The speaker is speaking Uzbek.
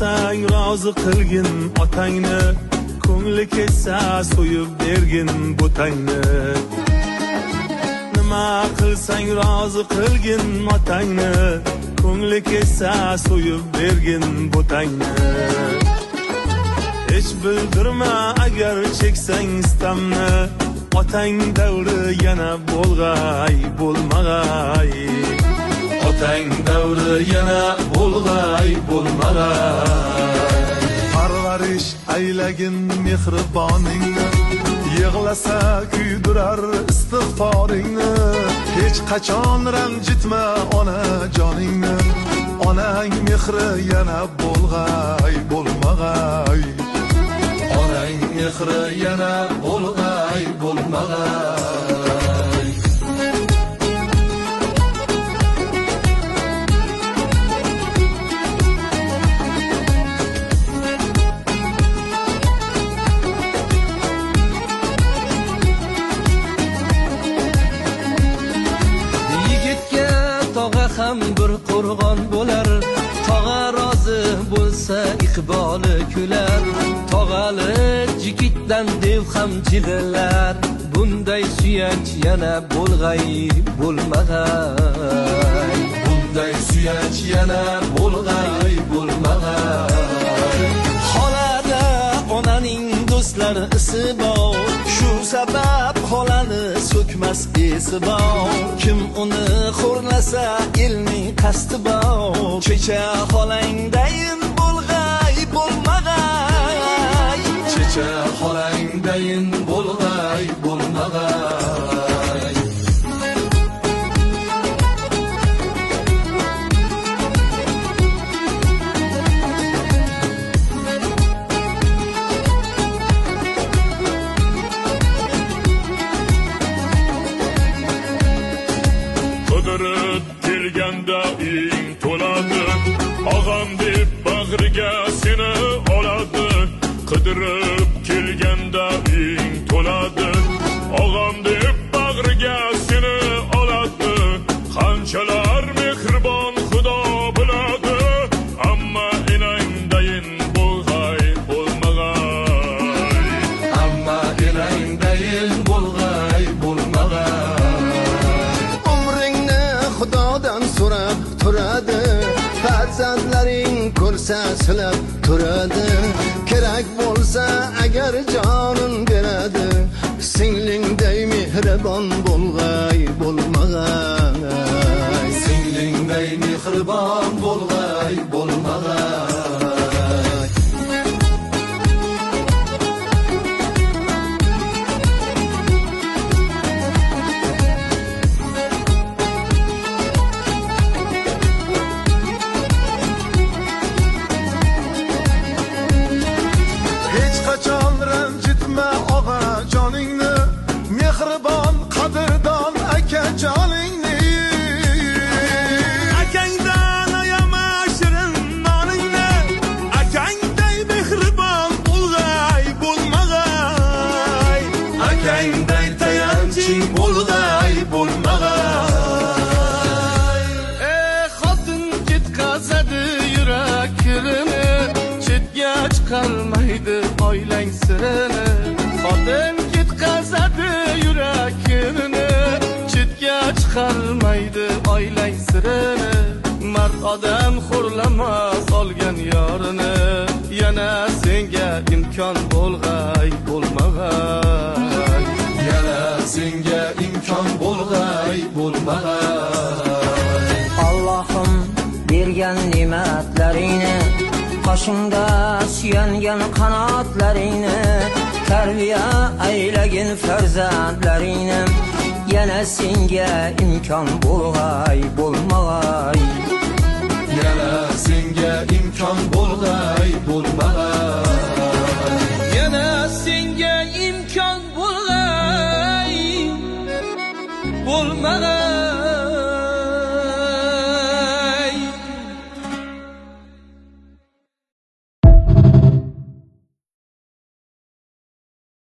qilsang rozi qilgin otangni, ko'ngli ketsa so'yib bergin butangni. Nima qilsang rozi qilgin otangni, ko'ngli ketsa so'yib bergin butangni. Hech bildirma agar cheksang istamni, otang davri yana bo'lg'ay bo'lmag'ay. Otang davri yana bo'lg'ay bo'lmag'ay. Parvarish aylagin mehriboningni, yig'lasa kuydirar istig'foringni. Hech qachon ranjitma ona joningni, onang mehri yana bo'lg'ay bo'lmag'ay. Onang mehri yana bo'lg'ay bo'lmag'ay. Ham bir qo'rg'on bo'lar, tog'a rozi bo'lsa iqboli kular. Tog'ali jigitdan dev ham jig'lar, bunday suyanch yana bo'lg'ay bo'lmag'ay. Bunday suyanch yana bo'lg'ay bo'lmag'ay. Xolada onaning do'stlari isi bor, shu sabab xolani so'kmas esi bor. Kim uni xo'rlasa elning qasdi bor. Checha xolangdayin bo'lg'ay bo'lmag'ay. Checha xolangdayin bo'lg'ay bo'lmag'ay. Qidirib kelganda ing to'ladi, og'am deb bag'riga seni oladi. Qidirib kelganda ing to'ladi, og'am deb bag'riga seni oladi. Qanchalar mehribon Xudo biladi, ammo enangdayin bo'lg'ay bo'lmag'ay. Ammo enangdayin bo'lg'ay bo'lmag'ay. Xudodan so'rab turadi, farzandlaring ko'rsa silab turadi. Kerak bo'lsa agar jonin beradi, singlingday mehribon bo'lg'ay bo'lmag'ay. Singlingday mehribon bo'lg'ay bo'lmag'ay. Qachon ranjitma og'a joningni, mehribon qadrdon aka joningni. Akangdan ayama shirin noningni, akangday mehribon bo'lg'ay bo'lmag'ay. Akangday tayanching bo'lg'ay bo'lmag'ay. Xotin ketqazadi yurak kirini, chetga chiqarmaydi oilang sirini. Xotin ketqazadi yurakini, chetga chiqarmaydi oilang sirini. Mard odam xo'rlamas olgan yorini, yana senga imkon bo'lg'ay bo'lmag'ay. Yana senga imkon bo'lg'ay bo'lmag'ay. Allohim bergan ne'matlaringni, qoshingda suyangan qanotlaringni, tarbiya aylagin farzandlaringni, yana senga imkon bo'lg'ay bo'lmag'ay. Yana senga imkon bo'lg'ay bo'lmag'ay. Yana senga imkon bo'lg'ay bo'lmag'ay.